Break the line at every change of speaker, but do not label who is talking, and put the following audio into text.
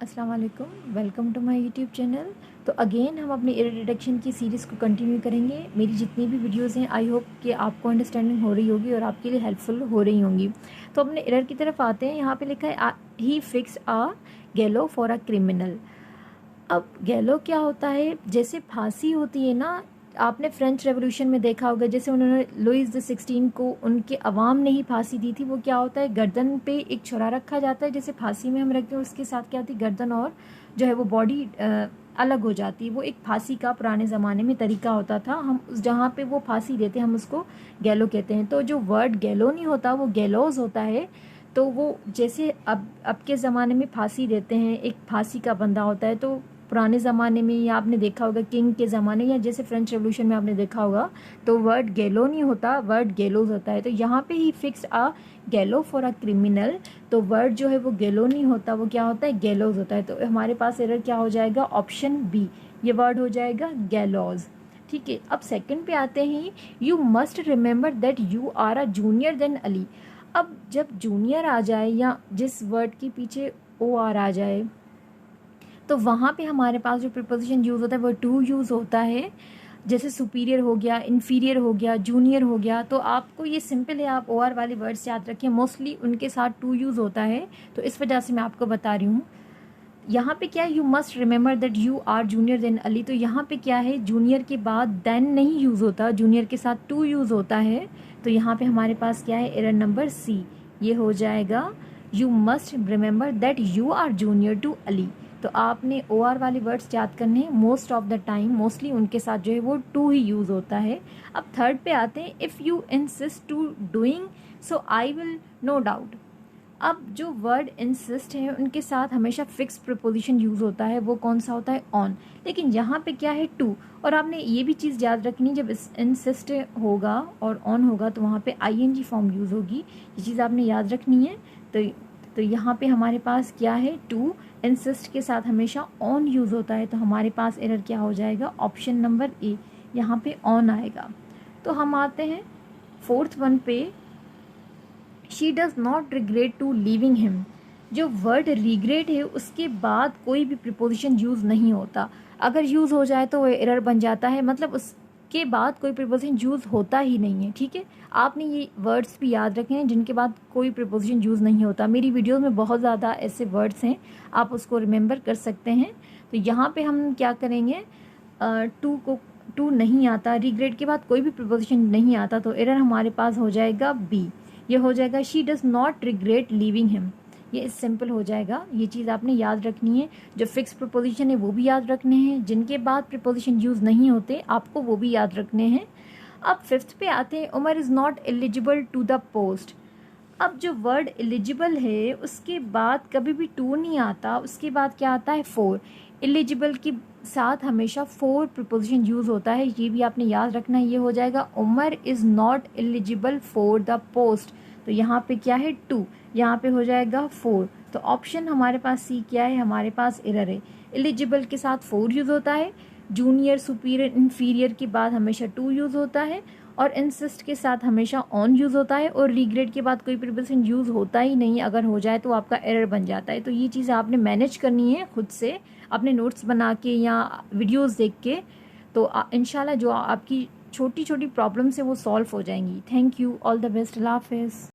अस्सलाम वालेकुम, welcome to my YouTube channel. तो अगेन हम अपनी एरर डिटेक्शन की सीरीज़ को कंटिन्यू करेंगे। मेरी जितनी भी वीडियोस हैं आई होप कि आपको अंडरस्टैंडिंग हो रही होगी और आपके लिए हेल्पफुल हो रही होंगी। तो अपने एरर की तरफ आते हैं। यहाँ पे लिखा है ही फिक्स आ गैलो फॉर अ क्रिमिनल। अब गैलो क्या होता है? जैसे फांसी होती है ना, आपने फ्रेंच रेवोल्यूशन में देखा होगा, जैसे उन्होंने लुइस द 16 को उनके अवाम ने ही फांसी दी थी। वो क्या होता है, गर्दन पे एक छुरा रखा जाता है, जैसे फांसी में हम रखते हैं, उसके साथ क्या होती है, गर्दन और जो है वो बॉडी अलग हो जाती है। वो एक फांसी का पुराने ज़माने में तरीका होता था। हम जहाँ पे वो फांसी देते हैं हम उसको गैलो कहते हैं। तो जो वर्ड गैलो नहीं होता, वो गैलोज होता है। तो वो जैसे अब के ज़माने में फांसी देते हैं, एक फांसी का बंदा होता है। तो पुराने ज़माने में, या आपने देखा होगा किंग के ज़माने, या जैसे फ्रेंच रेवोल्यूशन में आपने देखा होगा, तो वर्ड गैलो नहीं होता, वर्ड गैलोज होता है। तो यहाँ पे ही फिक्स आ गैलो फॉर अ क्रिमिनल। तो वर्ड जो है वो गैलो नहीं होता, वो क्या होता है, गैलोज होता है। तो हमारे पास एरर क्या हो जाएगा, ऑप्शन बी, ये वर्ड हो जाएगा गैलोज। ठीक है, अब सेकंड पे आते हैं। You must remember that you are a junior than Ali. अब जब जूनियर आ जाए या जिस वर्ड के पीछे ओ आर आ जाए, तो वहाँ पे हमारे पास जो प्रीपोजिशन यूज़ होता है वो टू यूज़ होता है। जैसे सुपीरियर हो गया, इन्फीरियर हो गया, जूनियर हो गया। तो आपको ये सिंपल है, आप ओ आर वाले वर्ड्स याद रखें, मोस्टली उनके साथ टू यूज़ होता है। तो इस वजह से मैं आपको बता रही हूँ। यहाँ पे क्या है, you must remember that you are junior than Ali. तो यहाँ पे क्या है, जूनियर के बाद देन नहीं यूज़ होता, जूनियर के साथ टू यूज़ होता है। तो यहाँ पे हमारे पास क्या है, एरर नंबर सी, ये हो जाएगा you must remember that you are junior to Ali. तो आपने ओ आर वाले वर्ड्स याद करने हैं। Most of the time mostly उनके साथ जो है वो टू ही यूज़ होता है। अब थर्ड पे आते हैं। If you insist to doing so I will no doubt. अब जो वर्ड इंसिस्ट है उनके साथ हमेशा फिक्स प्रीपोजिशन यूज़ होता है, वो कौन सा होता है, ऑन। लेकिन यहाँ पे क्या है, टू। और आपने ये भी चीज़ याद रखनी, जब इंसिस्ट होगा और ऑन होगा तो वहाँ पे आईएनजी फॉर्म यूज़ होगी। ये चीज़ आपने याद रखनी है। तो यहाँ पे हमारे पास क्या है, टू इंसिस्ट के साथ हमेशा ऑन यूज़ होता है। तो हमारे पास एरर क्या हो जाएगा, ऑप्शन नंबर ए, यहाँ पे ऑन आएगा। तो हम आते हैं फोर्थ वन पे। She does not regret to leaving him. जो वर्ड रिग्रेट है उसके बाद कोई भी प्रिपोजिशन यूज़ नहीं होता। अगर यूज़ हो जाए तो वो एरर बन जाता है, मतलब उसके बाद कोई प्रिपोजिशन यूज़ होता ही नहीं है। ठीक है, आपने ये वर्ड्स भी याद रखे हैं जिनके बाद कोई प्रिपोजिशन यूज़ नहीं होता। मेरी वीडियोस में बहुत ज़्यादा ऐसे वर्ड्स हैं, आप उसको रिमेंबर कर सकते हैं। तो यहाँ पे हम क्या करेंगे, टू नहीं आता, रिग्रेट के बाद कोई भी प्रिपोजिशन नहीं आता, तो एरर हमारे पास हो जाएगा बी, ये हो जाएगा she does not regret leaving him. ये सिंपल हो जाएगा। ये चीज़ आपने याद रखनी है। जो फिक्स प्रिपोजिशन है वो भी याद रखने हैं, जिनके बाद प्रिपोजिशन यूज़ नहीं होते आपको वो भी याद रखने हैं। अब फिफ्थ पे आते हैं। Umar is not eligible to the post. अब जो वर्ड एलिजिबल है उसके बाद कभी भी टू नहीं आता, उसके बाद क्या आता है, फोर। एलिजिबल के साथ हमेशा फोर प्रिपोजिशन यूज़ होता है, ये भी आपने याद रखना है। ये हो जाएगा Umar is not eligible for the post. तो यहाँ पे क्या है, टू, यहाँ पे हो जाएगा फोर। तो ऑप्शन हमारे पास सी क्या है, हमारे पास एरर है। एलिजिबल के साथ फोर यूज़ होता है, जूनियर, सुपीरियर, इन्फीरियर के बाद हमेशा टू यूज़ होता है, और इंसिस्ट के साथ हमेशा ऑन यूज़ होता है, और रिग्रेट के बाद कोई प्रीपोजिशन यूज़ होता ही नहीं। अगर हो जाए तो आपका एरर बन जाता है। तो ये चीज़ आपने मैनेज करनी है खुद से, अपने नोट्स बना के या वीडियोस देख के। तो इंशाल्लाह जो आपकी छोटी छोटी प्रॉब्लम्स है वो सॉल्व हो जाएंगी। Thank you, all the best, अल्लाह हाफिज़।